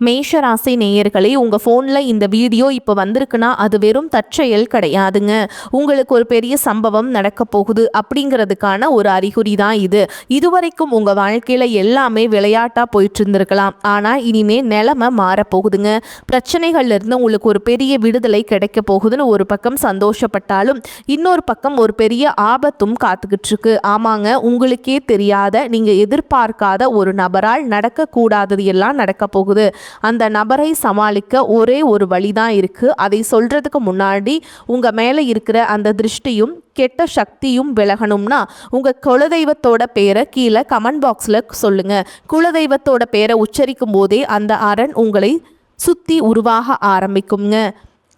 மேஷராசி நேயர்களே, உங்கள் ஃபோனில் இந்த வீடியோ இப்போ வந்திருக்குன்னா அது வெறும் தற்செயல் கிடையாதுங்க. உங்களுக்கு ஒரு பெரிய சம்பவம் நடக்க போகுது அப்படிங்கிறதுக்கான ஒரு அறிகுறி தான் இது. இதுவரைக்கும் உங்கள் வாழ்க்கையில் எல்லாமே விளையாட்டாக போயிட்டு இருந்திருக்கலாம். ஆனால் இனிமே நிலைமை மாறப்போகுதுங்க. பிரச்சனைகள்லேருந்து உங்களுக்கு ஒரு பெரிய விடுதலை கிடைக்க போகுதுன்னு ஒரு பக்கம் சந்தோஷப்பட்டாலும் இன்னொரு பக்கம் ஒரு பெரிய ஆபத்தும் காத்துக்கிட்டு இருக்கு. ஆமாங்க, உங்களுக்கே தெரியாத நீங்கள் எதிர்பார்க்காத ஒரு நபரால் நடக்கக்கூடாதது எல்லாம் நடக்க போகுது. அந்த நபரை சமாளிக்க ஒரே ஒரு வழிதான் இருக்கு. அதை சொல்றதுக்கு முன்னாடி உங்க மேல இருக்கிற அந்த திருஷ்டியும் கெட்ட சக்தியும் விலகணும்னா உங்க குலதெய்வத்தோட பேரை கீழே கமெண்ட் பாக்ஸ்ல சொல்லுங்க. குலதெய்வத்தோட பேரை உச்சரிக்கும் போதே அந்த அரண் உங்களை சுத்தி உருவாக ஆரம்பிக்குங்க.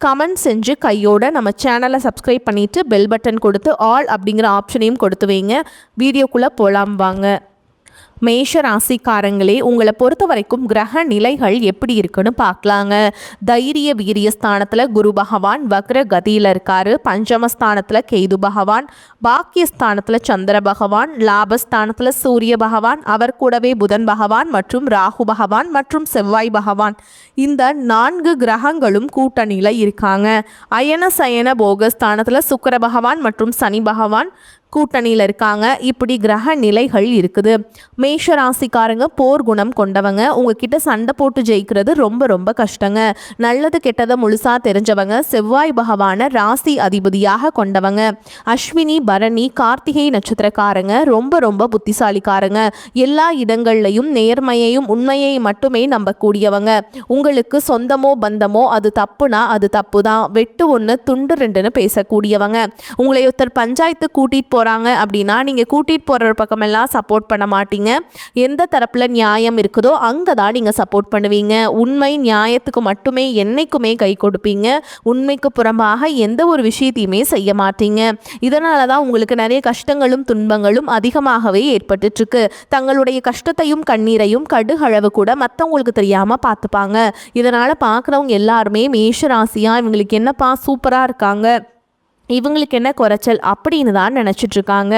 கமெண்ட் செஞ்சு கையோட நம்ம சேனலை சப்ஸ்கிரைப் பண்ணிட்டு பெல் பட்டன் கொடுத்து ஆல் அப்படிங்கிற ஆப்ஷனையும் கொடுத்து வைங்க. வீடியோக்குள்ளே போகலாம் வாங்க. மேஷ ராசிக்காரங்களே, உங்களை பொறுத்த வரைக்கும் கிரக நிலைகள் எப்படி இருக்குன்னு பார்க்கலாங்க. தைரிய வீரியஸ்தானத்தில் குரு பகவான் வக்ர கதியில் இருக்காரு. பஞ்சமஸ்தானத்தில் கேது பகவான், பாக்கியஸ்தானத்தில் சந்திர பகவான், லாபஸ்தானத்தில் சூரிய பகவான், அவர் கூடவே புதன் பகவான் மற்றும் ராகு பகவான் மற்றும் செவ்வாய் பகவான், இந்த 4 கிரகங்களும் கூட்டணியில் இருக்காங்க. அயன சயன போகஸ்தானத்தில் சுக்கிர பகவான் மற்றும் சனி பகவான் கூட்டணியில் இருக்காங்க. இப்படி கிரக நிலைகள் இருக்குது. மேஷ ராசிக்காரங்க போர் குணம் கொண்டவங்க. உங்ககிட்ட சண்டை போட்டு ஜெயிக்கிறது ரொம்ப ரொம்ப கஷ்டங்க. நல்லது கெட்டதை முழுசா தெரிஞ்சவங்க. செவ்வாய் பகவான ராசி அதிபதியாக கொண்டவங்க. அஸ்வினி பரணி கார்த்திகை நட்சத்திரக்காரங்க ரொம்ப ரொம்ப புத்திசாலிக்காரங்க. எல்லா இடங்கள்லையும் நேர்மையையும் உண்மையை மட்டுமே நம்பக்கூடியவங்க. உங்களுக்கு சொந்தமோ பந்தமோ அது தப்புனா அது தப்பு தான், வெட்டு ஒன்று துண்டு ரெண்டுன்னு பேசக்கூடியவங்க. உங்களை ஒருத்தர் பஞ்சாயத்து கூட்டிட்டு போகிறாங்க அப்படின்னா நீங்கள் கூட்டிகிட்டு போகிற பக்கமெல்லாம் சப்போர்ட் பண்ண மாட்டீங்க. எந்த தரப்பில் நியாயம் இருக்குதோ அங்கே தான் நீங்கள் சப்போர்ட் பண்ணுவீங்க. உண்மை நியாயத்துக்கு மட்டுமே என்னைக்குமே கை கொடுப்பீங்க. உண்மைக்கு புறம்பாக எந்த ஒரு விஷயத்தையுமே செய்ய மாட்டீங்க. இதனால தான் உங்களுக்கு நிறைய கஷ்டங்களும் துன்பங்களும் அதிகமாகவே ஏற்பட்டுருக்கு. தங்களுடைய கஷ்டத்தையும் கண்ணீரையும் கடுகளவு கூட மற்றவங்களுக்கு தெரியாமல் பார்த்துப்பாங்க. இதனால் பார்க்குறவங்க எல்லாருமே மேஷ ராசியாக இவங்களுக்கு என்னப்பா சூப்பராக இருக்காங்க, இவங்களுக்கு என்ன குறைச்சல் அப்படின்னு தான் நினச்சிட்ருக்காங்க.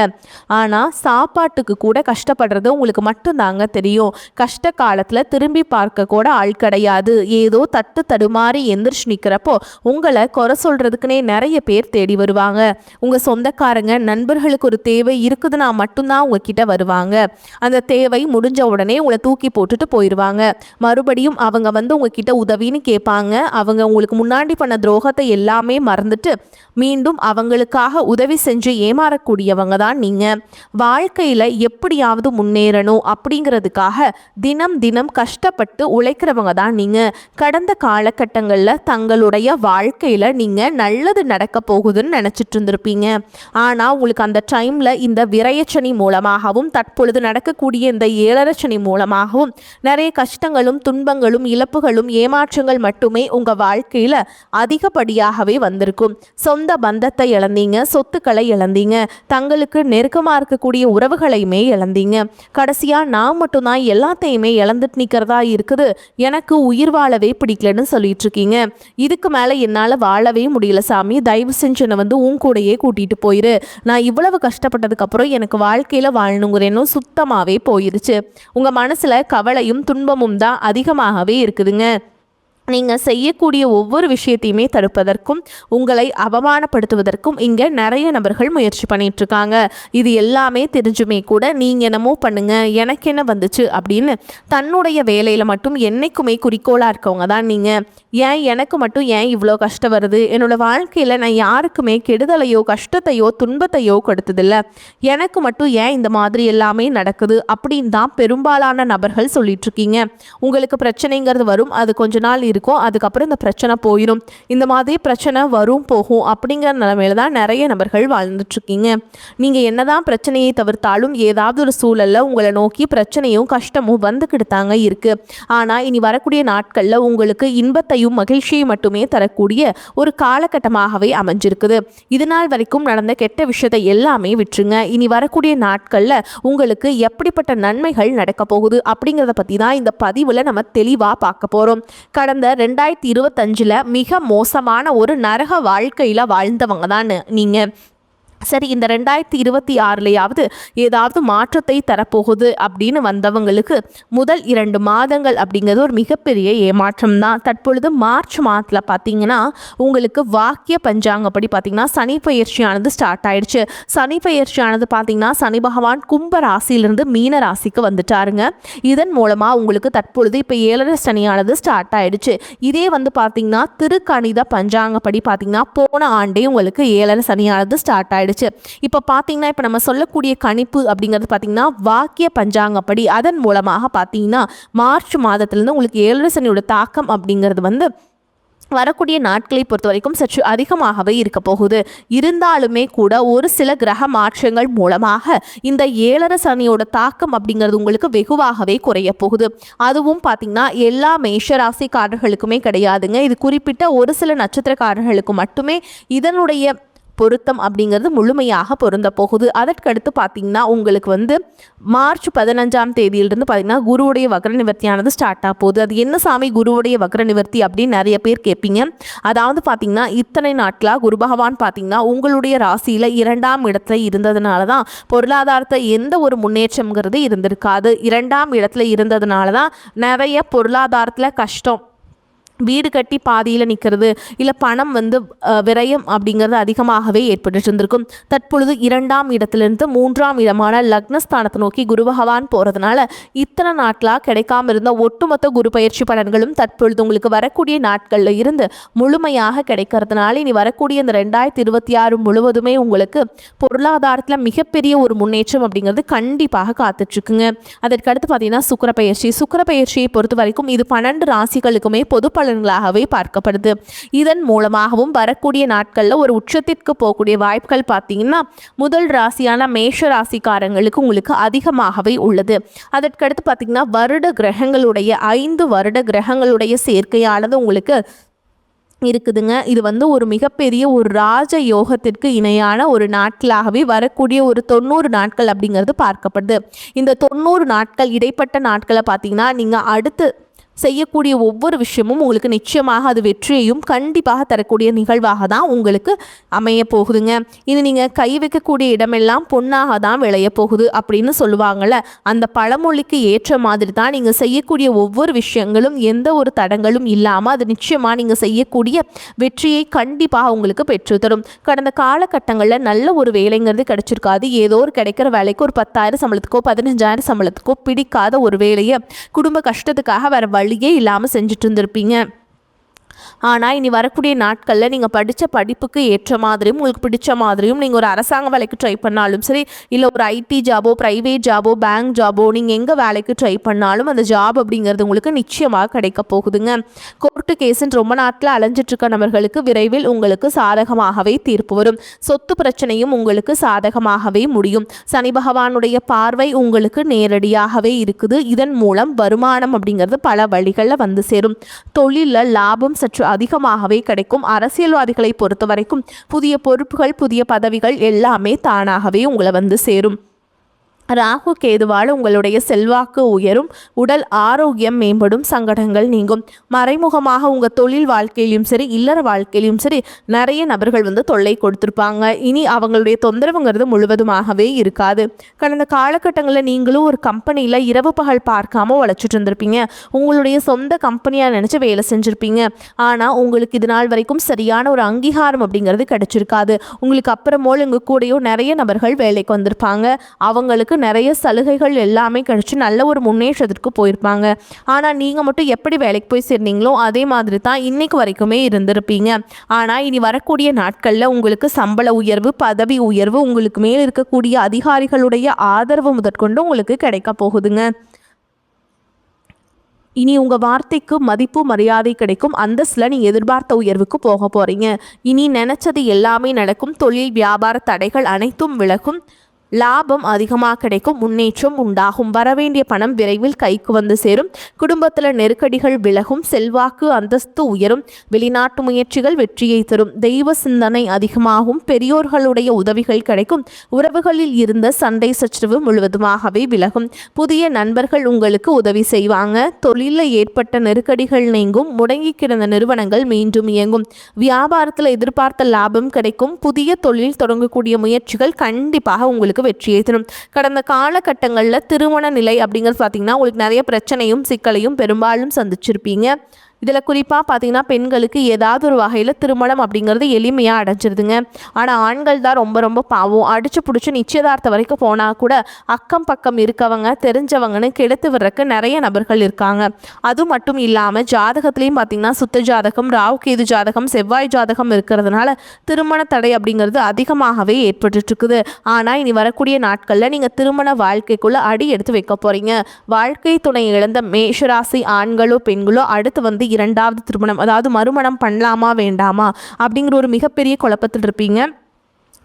ஆனால் சாப்பாட்டுக்கு கூட கஷ்டப்படுறது உங்களுக்கு மட்டும்தாங்க தெரியும். கஷ்ட காலத்தில் திரும்பி பார்க்க கூட ஆள் கிடையாது. ஏதோ தட்டு தடுமாறி எந்திரிச்சு நிற்கிறப்போ உங்களை குறை சொல்கிறதுக்குனே நிறைய பேர் தேடி வருவாங்க. உங்கள் சொந்தக்காரங்க நண்பர்களுக்கு ஒரு தேவை இருக்குதுன்னா மட்டும்தான் உங்ககிட்ட வருவாங்க. அந்த தேவை முடிஞ்ச உடனே உங்களை தூக்கி போட்டுட்டு போயிடுவாங்க. மறுபடியும் அவங்க வந்து உங்ககிட்ட உதவின்னு கேட்பாங்க. அவங்க உங்களுக்கு முன்னாடி பண்ண துரோகத்தை எல்லாமே மறந்துட்டு மீண்டும் அவங்களுக்காக உதவி செஞ்சு ஏமாறக்கூடியவங்க தான் நீங்கள். வாழ்க்கையில் எப்படியாவது முன்னேறணும் அப்படிங்கிறதுக்காக தினம் தினம் கஷ்டப்பட்டு உழைக்கிறவங்க தான் நீங்கள். கடந்த காலகட்டங்களில் தங்களுடைய வாழ்க்கையில் நீங்கள் நல்லது நடக்க போகுதுன்னு நினச்சிட்டு இருந்திருப்பீங்க. ஆனால் உங்களுக்கு அந்த டைமில் இந்த விரயச்சனி மூலமாகவும் தற்பொழுது நடக்கக்கூடிய இந்த ஏழரச்சனி மூலமாகவும் நிறைய கஷ்டங்களும் துன்பங்களும் இழப்புகளும் ஏமாற்றங்கள் மட்டுமே உங்கள் வாழ்க்கையில் அதிகப்படியாகவே வந்திருக்கும். சொந்த பந்தத்தை இழந்தீங்க, சொத்துக்களை இழந்தீங்க, தங்களுக்கு நெருக்கமாக இருக்கக்கூடிய உறவுகளையுமே இழந்தீங்க. கடைசியாக நான் மட்டும்தான் எல்லாத்தையுமே இழந்துட்டு நிற்கிறதா இருக்குது, எனக்கு உயிர் வாழவே பிடிக்கலன்னு சொல்லிட்டு இருக்கீங்க. இதுக்கு மேலே என்னால் வாழவே முடியல சாமி, தயவு செஞ்சு என்னை வந்து உன் கூடையே கூட்டிகிட்டு போயிரு. நான் இவ்வளவு கஷ்டப்பட்டதுக்கப்புறம் எனக்கு வாழ்க்கையில் வாழணுங்கிறேன்னு சுத்தமாகவே போயிருச்சு. உங்கள் மனசில் கவலையும் துன்பமும் தான் அதிகமாகவே இருக்குதுங்க. நீங்கள் செய்யக்கூடிய ஒவ்வொரு விஷயத்தையுமே தடுப்பதற்கும் உங்களை அவமானப்படுத்துவதற்கும் இங்கே நிறைய நபர்கள் முயற்சி பண்ணிகிட்ருக்காங்க. இது எல்லாமே தெரிஞ்சுமே கூட நீங்கள் என்னமோ பண்ணுங்க எனக்கு என்ன வந்துச்சு அப்படின்னு தன்னுடைய வேலையில் மட்டும் என்றைக்குமே குறிக்கோளாக இருக்கவங்க தான் நீங்கள். ஏன் எனக்கு மட்டும் ஏன் இவ்வளோ கஷ்டம் வருது, என்னோடய வாழ்க்கையில் நான் யாருக்குமே கெடுதலையோ கஷ்டத்தையோ துன்பத்தையோ கொடுத்ததில்ல, எனக்கு மட்டும் ஏன் இந்த மாதிரி எல்லாமே நடக்குது அப்படின்னு தான் பெரும்பாலான நபர்கள் சொல்லிகிட்ருக்கீங்க. உங்களுக்கு பிரச்சனைங்கிறது வரும், அது கொஞ்ச நாள் இருக்கும், அதுக்கப்புறம் இந்த பிரச்சனை போயிடும். இந்த மாதிரி பிரச்சனை வரும் போகும் அப்படிங்கிற நிலைமையில தான் நிறைய நபர்கள் வாழ்ந்துட்டுருக்கீங்க. நீங்கள் என்னதான் பிரச்சனையை தவிர்த்தாலும் ஏதாவது ஒரு சூழலில் உங்களை நோக்கி பிரச்சனையும் கஷ்டமும் வந்துக்கிட்டுத்தாங்க இருக்குது. ஆனால் இனி வரக்கூடிய நாட்களில் உங்களுக்கு இன்பத்தையும் மகிழ்ச்சியையும் மட்டுமே தரக்கூடிய ஒரு காலகட்டமாகவே அமைஞ்சிருக்குது. இது நாள் வரைக்கும் நடந்த கெட்ட விஷயத்தை எல்லாமே விட்டுருங்க. இனி வரக்கூடிய நாட்களில் உங்களுக்கு எப்படிப்பட்ட நன்மைகள் நடக்க போகுது அப்படிங்கிறத பற்றி தான் இந்த பதிவில் நம்ம தெளிவாக பார்க்க போகிறோம். கடந்த 2025 மிக மோசமான ஒரு நரக வாழ்க்கையில் வாழ்ந்தவங்க தான் நீங்கள். சரி, இந்த 2026லையாவது ஏதாவது மாற்றத்தை தரப்போகுது அப்படின்னு வந்தவங்களுக்கு முதல் 2 மாதங்கள் அப்படிங்கிறது ஒரு மிகப்பெரிய ஏமாற்றம் தான். தற்பொழுது மார்ச் மாதத்தில் பார்த்தீங்கன்னா உங்களுக்கு வாக்கிய பஞ்சாங்கப்படி பார்த்தீங்கன்னா சனி பயிற்சியானது ஸ்டார்ட் ஆயிடுச்சு. சனி பயிற்சியானது பார்த்தீங்கன்னா சனி பகவான் கும்ப ராசியிலிருந்து மீன ராசிக்கு வந்துட்டாருங்க. இதன் மூலமாக உங்களுக்கு தற்பொழுது இப்போ 7 சனியானது ஸ்டார்ட் ஆயிடுச்சு. இதே வந்து பார்த்தீங்கன்னா திருக்கணித பஞ்சாங்கப்படி பார்த்தீங்கன்னா போன ஆண்டே உங்களுக்கு 7 சனியானது ஸ்டார்ட் ஆயிடுச்சு. இப்போ பார்த்தீங்கன்னா இப்போ நம்ம சொல்லக்கூடிய கணிப்பு அப்படிங்கிறது பார்த்தீங்கன்னா வாக்கிய பஞ்சாங்கப்படி அதன் மூலமாக பார்த்தீங்கன்னா மார்ச் மாதத்திலிருந்து உங்களுக்கு 7 சனியோட தாக்கம் அப்படிங்கிறது வந்து வரக்கூடிய நாட்களை பொறுத்த வரைக்கும் சற்று அதிகமாகவே இருக்க போகுது. இருந்தாலுமே கூட ஒரு சில கிரக மாற்றங்கள் மூலமாக இந்த 7 சனியோட தாக்கம் அப்படிங்கிறது உங்களுக்கு வெகுவாகவே குறைய போகுது. அதுவும் பார்த்தீங்கன்னா எல்லா மேஷராசிக்காரர்களுக்குமே கிடையாதுங்க. இது குறிப்பிட்ட ஒரு சில நட்சத்திரக்காரர்களுக்கு மட்டுமே இதனுடைய பொருத்தம் அப்படிங்கிறது முழுமையாக பொருந்த போகுது. அதற்கடுத்து பார்த்தீங்கன்னா உங்களுக்கு வந்து மார்ச் 15ஆம் தேதியிலிருந்து பார்த்தீங்கன்னா குருவுடைய வக்ர நிவர்த்தியானது ஸ்டார்ட் ஆக போகுது. அது என்ன சாமி குருவுடைய வக்ர நிவர்த்தி அப்படின்னு நிறைய பேர் கேட்பீங்க. அதாவது பார்த்தீங்கன்னா இத்தனை நாட்களாக குரு பகவான் பார்த்தீங்கன்னா உங்களுடைய ராசியில் 2ஆம் இடத்துல இருந்ததுனால தான் பொருளாதாரத்தை எந்த ஒரு முன்னேற்றம்ங்கிறது இருந்திருக்காது. 2ஆம் இடத்துல இருந்ததுனால தான் நிறைய பொருளாதாரத்தில் கஷ்டம், வீடு கட்டி பாதியில் நிற்கிறது, இல்லை பணம் வந்து விரயம் அப்படிங்கிறது அதிகமாகவே ஏற்பட்டு இருந்திருக்கும். தற்பொழுது 2ஆம் இடத்திலிருந்து 3ஆம் இடமான லக்னஸ்தானத்தை நோக்கி குரு பகவான் போகிறதுனால இத்தனை நாட்களாக கிடைக்காம இருந்த ஒட்டுமொத்த குரு பயிற்சி பலன்களும் தற்பொழுது உங்களுக்கு வரக்கூடிய நாட்களில் இருந்து முழுமையாக கிடைக்கிறதுனால இனி வரக்கூடிய இந்த 2026 முழுவதுமே உங்களுக்கு பொருளாதாரத்தில் மிகப்பெரிய ஒரு முன்னேற்றம் அப்படிங்கிறது கண்டிப்பாக காத்துட்ருக்குங்க. அதற்கடுத்து பார்த்தீங்கன்னா சுக்கிர பயிற்சியை பொறுத்த வரைக்கும் இது 12 ராசிகளுக்குமே பொது பலன்களாகவே பார்க்கப்படுது. இதன் மூலமாகவும் வரக்கூடிய நாட்களில் ஒரு உச்சத்திற்கு போகக்கூடிய வாய்ப்புகள் பார்த்தீங்கன்னா முதல் ராசியான மேஷ ராசிக்காரங்களுக்கு உங்களுக்கு அதிகமாகவே உள்ளது. அதற்கடுத்து பார்த்தீங்கன்னா வருட கிரகங்களுடைய 5 வருட கிரகங்களுடைய சேர்க்கையானது உங்களுக்கு இருக்குதுங்க. இது வந்து ஒரு மிகப்பெரிய ஒரு ராஜ யோகத்திற்கு இணையான ஒரு நாட்களாகவே வரக்கூடிய ஒரு 90 நாட்கள் அப்படிங்கிறது பார்க்கப்படுது. இந்த 90 நாட்கள் இடைப்பட்ட நாட்களை பார்த்தீங்கன்னா நீங்கள் அடுத்து செய்யக்கூடிய ஒவ்வொரு விஷயமும் உங்களுக்கு நிச்சயமாக அது வெற்றியையும் கண்டிப்பாக தரக்கூடிய நிகழ்வாக தான் உங்களுக்கு அமைய போகுதுங்க. இது நீங்கள் கை வைக்கக்கூடிய இடமெல்லாம் பொன்னாக தான் விளைய போகுது அப்படின்னு சொல்லுவாங்கள்ல, அந்த பழமொழிக்கு ஏற்ற மாதிரி தான் நீங்கள் செய்யக்கூடிய ஒவ்வொரு விஷயங்களும் எந்த ஒரு தடங்களும் இல்லாமல் அது நிச்சயமாக நீங்கள் செய்யக்கூடிய வெற்றியை கண்டிப்பாக உங்களுக்கு பெற்றுத்தரும். கடந்த காலகட்டங்களில் நல்ல ஒரு வேலைங்கிறது கிடைச்சிருக்காது. ஏதோ ஒரு கிடைக்கிற வேலைக்கு ஒரு 10,000 சம்பளத்துக்கோ 15,000 சம்பளத்துக்கோ பிடிக்காத ஒரு வேலையை குடும்ப கஷ்டத்துக்காக வேறு வழியே இல்லாமல் செஞ்சுட்டு இருந்திருப்பீங்க. ஆனால் இனி வரக்கூடிய நாட்களில் நீங்கள் படித்த படிப்புக்கு ஏற்ற மாதிரியும் உங்களுக்கு பிடிச்ச மாதிரியும் நீங்கள் ஒரு அரசாங்க வேலைக்கு ட்ரை பண்ணாலும் சரி, இல்லை ஒரு ஐடி ஜாபோ ப்ரைவேட் ஜாபோ பேங்க் ஜாபோ நீங்கள் எங்கே வேலைக்கு ட்ரை பண்ணாலும் அந்த ஜாப் அப்படிங்கிறது உங்களுக்கு நிச்சயமாக கிடைக்க போகுதுங்க. கோர்ட்டு கேஸுன்னு ரொம்ப நாட்டில் அலைஞ்சிட்ருக்க நபர்களுக்கு விரைவில் உங்களுக்கு சாதகமாகவே தீர்ப்பு வரும். சொத்து பிரச்சனையும் உங்களுக்கு சாதகமாகவே முடியும். சனி பகவானுடைய பார்வை உங்களுக்கு நேரடியாகவே இருக்குது. இதன் மூலம் வருமானம் அப்படிங்கிறது பல வழிகளில் வந்து சேரும். தொழிலில் லாபம் சற்று அதிகமாகவே கிடைக்கும். அரசியல்வாதிகளை பொறுத்த வரைக்கும் புதிய பொறுப்புகள் புதிய பதவிகள் எல்லாமே தானாகவே உங்களை வந்து சேரும். ராகு கேதுவால் உங்களுடைய செல்வாக்கு உயரும், உடல் ஆரோக்கியம் மேம்படும், சங்கடங்கள் நீங்கும். மறைமுகமாக உங்கள் தொழில் வாழ்க்கையிலும் சரி இல்லற வாழ்க்கையிலும் சரி நிறைய நபர்கள் வந்து தொல்லை கொடுத்துருப்பாங்க. இனி அவங்களுடைய தொந்தரவுங்கிறது முழுவதுமாகவே இருக்காது. கடந்த காலகட்டங்களில் நீங்களும் ஒரு கம்பெனியில் இரவு பகல் பார்க்காம உழைச்சிட்டு இருந்திருப்பீங்க. உங்களுடைய சொந்த கம்பெனியாக நினச்சி வேலை செஞ்சுருப்பீங்க. ஆனால் உங்களுக்கு இது நாள் வரைக்கும் சரியான ஒரு அங்கீகாரம் அப்படிங்கிறது கிடைச்சிருக்காது. உங்களுக்கு அப்புறமோல் உங்கள் கூடயோ நிறைய நபர்கள் வேலைக்கு வந்திருப்பாங்க. அவங்களுக்கு நிறைய சலுகைகள் எல்லாமே கிடைச்சி நல்ல ஒரு முன்னேற்றத்திற்கு போயிருப்பாங்க. ஆனால் நீங்கள் மட்டும் எப்படி வேலைக்கு போய் சேர்ந்தீங்களோ அதே மாதிரி தான் இன்னைக்கு வரைக்குமே இருந்திருப்பீங்க. ஆனால் இனி வரக்கூடிய நாட்களில் உங்களுக்கு சம்பள உயர்வு பதவி உயர்வு உங்களுக்கு மேல் இருக்கக்கூடிய அதிகாரிகளுடைய ஆதரவு முதற்கொண்டு உங்களுக்கு கிடைக்க போகுதுங்க. இனி உங்கள் வார்த்தைக்கு மதிப்பு மரியாதை கிடைக்கும். அந்தஸ்தில் நீங்கள் எதிர்பார்த்த உயர்வுக்கு போக போகிறீங்க. இனி நினச்சது எல்லாமே நடக்கும். தொழில் வியாபார தடைகள் அனைத்தும் விலகும். லாபம் அதிகமாக கிடைக்கும், முன்னேற்றம் உண்டாகும், வரவேண்டிய பணம் விரைவில் கைக்கு வந்து சேரும், குடும்பத்தில் நெருக்கடிகள் விலகும், செல்வாக்கு அந்தஸ்து உயரும், வெளிநாட்டு முயற்சிகள் வெற்றியை தரும், தெய்வ சிந்தனை அதிகமாகும், பெரியோர்களுடைய உதவிகள் கிடைக்கும், உறவுகளில் இருந்த சண்டை சச்சரவு முழுவதுமாகவே விலகும், புதிய நண்பர்கள் உங்களுக்கு உதவி செய்வாங்க, தொழிலில் ஏற்பட்ட நெருக்கடிகள் நீங்கும், முடங்கி கிடந்த நிறுவனங்கள் மீண்டும் இயங்கும், வியாபாரத்தில் எதிர்பார்த்த லாபம் கிடைக்கும், புதிய தொழில் தொடங்கக்கூடிய முயற்சிகள் கண்டிப்பாக உங்களுக்கு வெற்றியை தரும். கடந்த காலகட்டங்களில் திருமண நிலை அப்படிங்கிறது பார்த்தீங்கன்னா உங்களுக்கு நிறைய பிரச்சனையும் சிக்கலையும் பெரும்பாலும் சந்திச்சிருப்பீங்க. இதில் குறிப்பாக பார்த்தீங்கன்னா பெண்களுக்கு ஏதாவது ஒரு வகையில் திருமணம் அப்படிங்கிறது எளிமையாக அடைஞ்சிருதுங்க. ஆனால் ஆண்கள் தான் ரொம்ப ரொம்ப பாவம். அடிச்சு பிடிச்சி நிச்சயதார்த்தம் வரைக்கும் போனால் கூட அக்கம் பக்கம் இருக்கவங்க தெரிஞ்சவங்கன்னு கெடுத்து விடுறக்கு நிறைய நபர்கள் இருக்காங்க. அது மட்டும் இல்லாமல் ஜாதகத்துலேயும் பார்த்தீங்கன்னா சுத்த ஜாதகம், ராகு கேது ஜாதகம், செவ்வாய் ஜாதகம் இருக்கிறதுனால திருமண தடை அப்படிங்கிறது அதிகமாகவே ஏற்பட்டுருக்குது. ஆனால் இனி வரக்கூடிய நாட்களில் நீங்கள் திருமண வாழ்க்கைக்குள்ளே அடி எடுத்து வைக்க போகிறீங்க. வாழ்க்கை துணை இழந்த மேஷராசி ஆண்களோ பெண்களோ அடுத்து இரண்டாவது திருமணம், அதாவது மறுமணம் பண்ணலாமா வேண்டாமா அப்படிங்கிற ஒரு மிகப்பெரிய குழப்பத்தில் இருப்பீங்க.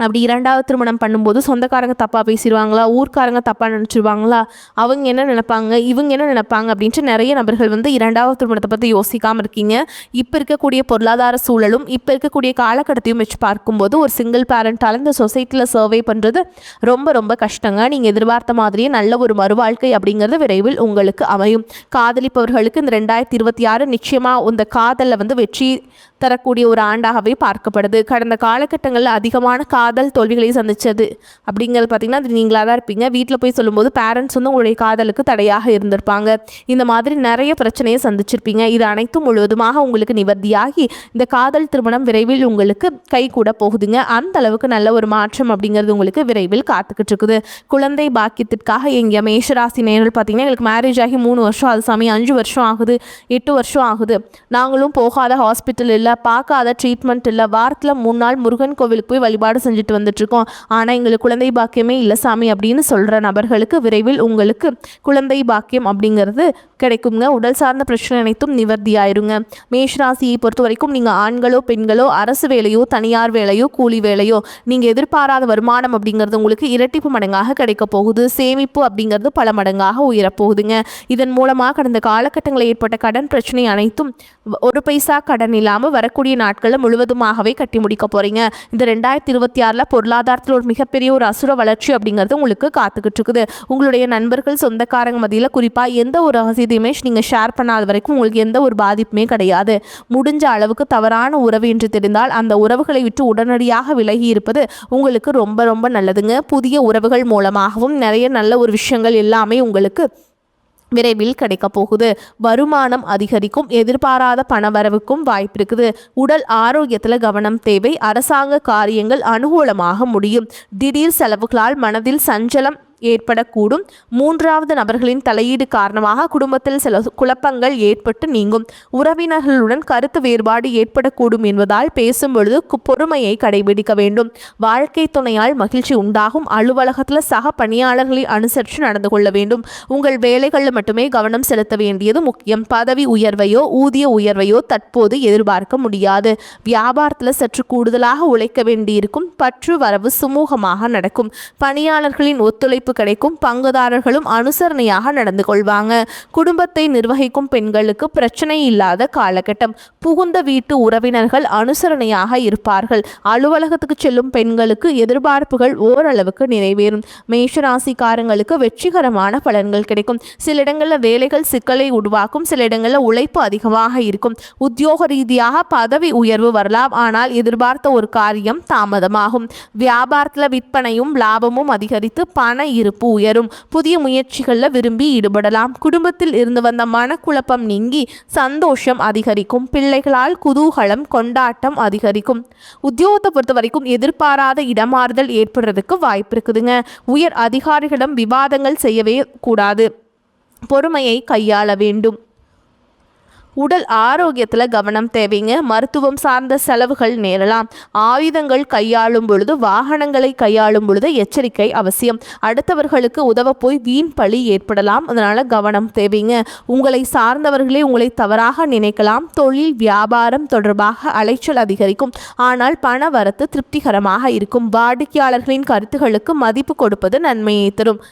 அப்படி இரண்டாவது திருமணம் பண்ணும்போது சொந்தக்காரங்க தப்பாக பேசிடுவாங்களா, ஊர்க்காரங்க தப்பாக நினச்சிடுவாங்களா, அவங்க என்ன நினைப்பாங்க, இவங்க என்ன நினைப்பாங்க அப்படின்ட்டு நிறைய நபர்கள் இரண்டாவது திருமணத்தை பற்றி யோசிக்காமல் இருக்கீங்க. இப்போ இருக்கக்கூடிய பொருளாதார சூழலும் இப்போ இருக்கக்கூடிய காலகட்டத்தையும் வச்சு பார்க்கும்போது ஒரு சிங்கிள் பேரண்டால் இந்த சொசைட்டியில் சர்வே பண்ணுறது ரொம்ப ரொம்ப கஷ்டங்க. நீங்கள் எதிர்பார்த்த மாதிரியே நல்ல ஒரு மறுவாழ்க்கை அப்படிங்கிறது விரைவில் உங்களுக்கு அமையும். காதலிப்பவர்களுக்கு இந்த 2026 நிச்சயமாக இந்த காதலில் வெற்றி தரக்கூடிய ஒரு ஆண்டாகவே பார்க்கப்படுது. கடந்த காலகட்டங்களில் அதிகமான காதல் தோல்விகளை சந்திச்சது அப்படிங்கிறது பார்த்திங்கன்னா அது நீங்களாக தான் இருப்பீங்க. வீட்டில் போய் சொல்லும்போது பேரண்ட்ஸ் உங்களுடைய காதலுக்கு தடையாக இருந்திருப்பாங்க. இந்த மாதிரி நிறைய பிரச்சனையை சந்திச்சிருப்பீங்க. இது அனைத்தும் முழுவதுமாக உங்களுக்கு நிவர்த்தியாகி இந்த காதல் திருமணம் விரைவில் உங்களுக்கு கை கூட போகுதுங்க. அந்த அளவுக்கு நல்ல ஒரு மாற்றம் அப்படிங்கிறது உங்களுக்கு விரைவில் காத்துக்கிட்டு இருக்குது. குழந்தை பாக்கியத்திற்காக எங்கள் மேஷராசி நேர்கள் பார்த்திங்கன்னா எங்களுக்கு மேரேஜ் ஆகி 3 வருஷம், அது சமயம் 5 வருஷம் ஆகுது, 8 வருஷம் ஆகுது. நாங்களும் போகாத ஹாஸ்பிட்டல் இல்லை, பார்க்காத ட்ரீட்மெண்ட் இல்லை, வாரத்தில் 3 நாள் முருகன் கோவிலுக்கு போய் வழிபாடு செஞ்சுட்டு வந்துட்டுருக்கோம். ஆனால் எங்களுக்கு குழந்தை பாக்கியமே இல்லை சாமி அப்படின்னு சொல்கிற நபர்களுக்கு விரைவில் உங்களுக்கு குழந்தை பாக்கியம் அப்படிங்கிறது கிடைக்குங்க. உடல் சார்ந்த பிரச்சனை அனைத்தும் நிவர்த்தி ஆயிருங்க. மேஷராசியை பொறுத்த வரைக்கும் நீங்கள் ஆண்களோ பெண்களோ அரசு வேலையோ தனியார் வேலையோ கூலி வேலையோ நீங்கள் எதிர்பாராத வருமானம் அப்படிங்கிறது உங்களுக்கு இரட்டிப்பு மடங்காக கிடைக்க போகுது. சேமிப்பு அப்படிங்கிறது பல மடங்காக உயரப்போகுதுங்க. இதன் மூலமாக கடந்த காலகட்டங்களில் ஏற்பட்ட கடன் பிரச்சனை அனைத்தும் ஒரு பைசா கடன் இல்லாமல் வரக்கூடிய நாட்களில் முழுவதுமாகவே கட்டி முடிக்க போகிறீங்க. இந்த 2026 பொருளாதாரத்தில் ஒரு மிகப்பெரிய ஒரு அசுர வளர்ச்சி அப்படிங்கிறது உங்களுக்கு காத்துக்கிட்டு இருக்குது. உங்களுடைய நண்பர்கள் சொந்தக்காரங்க மத்தியில் குறிப்பாக எந்த ஒரு ரகசியத்தையுமே நீங்கள் ஷேர் பண்ணாத வரைக்கும் உங்களுக்கு எந்த ஒரு பாதிப்புமே கிடையாது. முடிஞ்ச அளவுக்கு தவறான உறவு என்று தெரிந்தால் அந்த உறவுகளை விட்டு உடனடியாக விலகி இருப்பது உங்களுக்கு ரொம்ப ரொம்ப நல்லதுங்க. புதிய உறவுகள் மூலமாகவும் நிறைய நல்ல ஒரு விஷயங்கள் எல்லாமே உங்களுக்கு விரைவில் கிடைக்க போகுது. வருமானம் அதிகரிக்கும், எதிர்பாராத பணவரவுக்கும் வாய்ப்பு இருக்குது. உடல் ஆரோக்கியத்தில் கவனம் தேவை. அரசாங்க காரியங்கள் அனுகூலமாக முடியும். திடீர் செலவுகளால் மனதில் சஞ்சலம் ஏற்படக்கூடும். 3வது நபர்களின் தலையீடு காரணமாக குடும்பத்தில் சில குழப்பங்கள் ஏற்பட்டு நீங்கும். உறவினர்களுடன் கருத்து வேறுபாடு ஏற்படக்கூடும் என்பதால் பேசும் பொழுது பொறுமையை கடைபிடிக்க வேண்டும். வாழ்க்கை துணையால் மகிழ்ச்சி உண்டாகும். அலுவலகத்தில் சக பணியாளர்களை அனுசரித்து நடந்து கொள்ள வேண்டும். உங்கள் வேலைகளில் மட்டுமே கவனம் செலுத்த வேண்டியது முக்கியம். பதவி உயர்வையோ ஊதிய உயர்வையோ தற்போது எதிர்பார்க்க முடியாது. வியாபாரத்தில் சற்று கூடுதலாக உழைக்க வேண்டியிருக்கும். பற்று வரவு சுமூகமாக நடக்கும். பணியாளர்களின் ஒத்துழைப்பு கிடைக்கும். பங்குதாரர்களும் அனுசரணையாக நடந்து கொள்வாங்க. குடும்பத்தை நிர்வகிக்கும் பெண்களுக்கு பிரச்சனை இல்லாத காலகட்டம். புகுந்த வீட்டு உறவினர்கள் அனுசரணையாக இருப்பார்கள். அலுவலகத்துக்கு செல்லும் பெண்களுக்கு எதிர்பார்ப்புகள் ஓரளவுக்கு நிறைவேறும். மேஷராசிக்காரங்களுக்கு வெற்றிகரமான பலன்கள் கிடைக்கும். சில இடங்களில் வேலைகள் சிக்கலை உருவாக்கும். சில இடங்களில் உழைப்பு அதிகமாக இருக்கும். உத்தியோக ரீதியாக பதவி உயர்வு வரலாம். ஆனால் எதிர்பார்த்த ஒரு காரியம் தாமதமாகும். வியாபாரத்தில் விற்பனையும் லாபமும் அதிகரித்து பண இருப்பு உயரும். புதிய முயற்சிகளில் விரும்பி ஈடுபடலாம். குடும்பத்தில் இருந்து வந்த மனக்குழப்பம் நீங்கி சந்தோஷம் அதிகரிக்கும். பிள்ளைகளால் குதூகலம் கொண்டாட்டம் அதிகரிக்கும். உத்தியோகத்தை பொறுத்த வரைக்கும் எதிர்பாராத இடமாறுதல் ஏற்படுறதுக்கு வாய்ப்பு இருக்குதுங்க. உயர் அதிகாரிகளிடம் விவாதங்கள் செய்யவே கூடாது. பொறுமையை கையாள வேண்டும். உடல் ஆரோக்கியத்தில் கவனம் தேவைங்க. மருத்துவம் சார்ந்த செலவுகள் நேரலாம். ஆயுதங்கள் கையாளும் பொழுது, வாகனங்களை கையாளும் பொழுது எச்சரிக்கை அவசியம். அடுத்தவர்களுக்கு உதவ போய் வீண் பழி ஏற்படலாம். அதனால கவனம் தேவைங்க. உங்களை சார்ந்தவர்களே உங்களை தவறாக நினைக்கலாம். தொழில் வியாபாரம் தொடர்பாக அலைச்சல் அதிகரிக்கும். ஆனால் பண வரத்து திருப்திகரமாக இருக்கும். வாடிக்கையாளர்களின் கருத்துகளுக்கு மதிப்பு கொடுப்பது நன்மையை தரும்.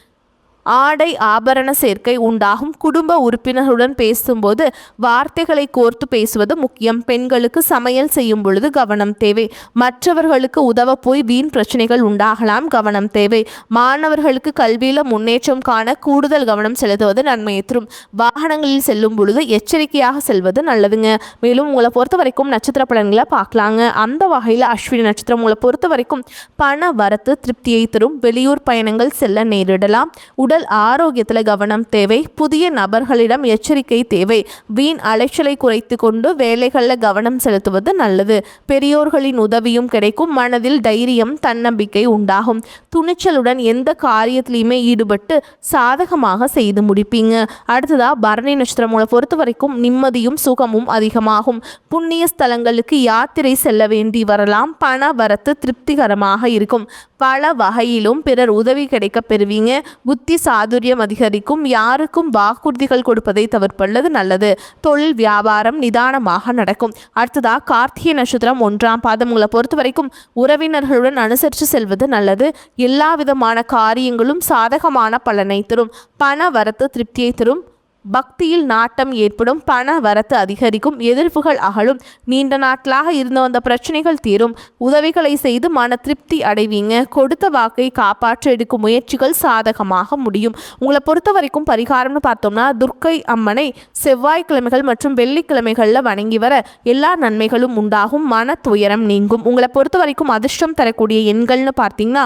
ஆடை ஆபரண சேர்க்கை உண்டாகும். குடும்ப உறுப்பினருடன் பேசும்போது வார்த்தைகளை கோர்த்து பேசுவது முக்கியம். பெண்களுக்கு சமையல் செய்யும் பொழுது கவனம் தேவை. மற்றவர்களுக்கு உதவ போய் வீண் பிரச்சனைகள் உண்டாகலாம். கவனம் தேவை. மாணவர்களுக்கு கல்வியில் முன்னேற்றம் காண கூடுதல் கவனம் செலுத்துவது நன்மையை தரும். வாகனங்களில் செல்லும் பொழுது எச்சரிக்கையாக செல்வது நல்லதுங்க. மேலும் உங்களை பொறுத்த வரைக்கும் நட்சத்திர பலன்களை பார்க்கலாங்க. அந்த வகையில் அஸ்வினி நட்சத்திரம் உங்களை பொறுத்த வரைக்கும் பண வரத்து திருப்தியை தரும். வெளியூர் பயணங்கள் செல்ல நேரிடலாம். உடல் ஆரோக்கியத்தில் கவனம் தேவை. புதிய நபர்களிடம் எச்சரிக்கை தேவை. வீண் அலைச்சலை குறைத்து கொண்டு வேலைகளில் கவனம் செலுத்துவது நல்லது. பெரியோர்களின் உதவியும் கிடைக்கும். மனதில் தைரியம் தன்னம்பிக்கை உண்டாகும். துணிச்சலுடன் எந்த காரியத்திலையுமே ஈடுபட்டு சாதகமாக செய்து முடிப்பீங்க. அடுத்ததா பரணி நட்சத்திரம் பொறுத்த வரைக்கும் நிம்மதியும் சுகமும் அதிகமாகும். புண்ணிய ஸ்தலங்களுக்கு யாத்திரை செல்ல வேண்டி வரலாம். பண வரத்து திருப்திகரமாக இருக்கும். பல வகையிலும் பிறர் உதவி கிடைக்க பெறுவீங்க. புத்தி சாதுரியம் அதிகரிக்கும். யாருக்கும் வாக்குறுதிகள் கொடுப்பதை தவிர்ப்பது நல்லது. தொழில் வியாபாரம் நிதானமாக நடக்கும். அடுத்ததா கார்த்திகை நட்சத்திரம் 1ஆம் பாதம் உங்களை பொறுத்த வரைக்கும் உறவினர்களுடன் அனுசரித்து செல்வது நல்லது. எல்லா விதமான காரியங்களும் சாதகமான பலனை தரும். பண வரத்து திருப்தியை தரும். பக்தியில் நாட்டம் ஏற்படும். பண வரத்து அதிகரிக்கும். எதிர்ப்புகள் அகலும். நீண்ட நாட்களாக இருந்து வந்த பிரச்சனைகள் தீரும். உதவிகளை செய்து மன திருப்தி அடைவீங்க. கொடுத்த வாக்கை காப்பாற்ற எடுக்கும் முயற்சிகள் சாதகமாக முடியும். உங்களை பொறுத்த வரைக்கும் பரிகாரம்னு பார்த்தோம்னா துர்க்கை அம்மனை செவ்வாய்க்கிழமைகள் மற்றும் வெள்ளிக்கிழமைகளில் வணங்கி வர எல்லா நன்மைகளும் உண்டாகும். மன துயரம் நீங்கும். உங்களை பொறுத்த வரைக்கும் அதிர்ஷ்டம் தரக்கூடிய எண்கள்னு பார்த்தீங்கன்னா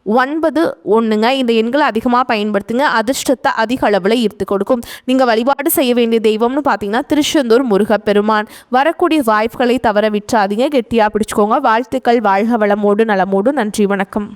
9, 1ங்க. இந்த எண்களை அதிகமாக பயன்படுத்துங்க. அதிர்ஷ்டத்தை அதிக அளவில் ஈர்த்து கொடுக்கும். நீங்கள் வழிபாடு செய்ய வேண்டிய தெய்வம்னு பார்த்தீங்கன்னா திருச்செந்தூர் முருகப்பெருமான். வரக்கூடிய வாய்ப்புகளை தவற விட்டுறாதீங்க. கெட்டியாக பிடிச்சிக்கோங்க. வாழ்த்துக்கள். வாழ்க வளமோடு நலமோடு. நன்றி. வணக்கம்.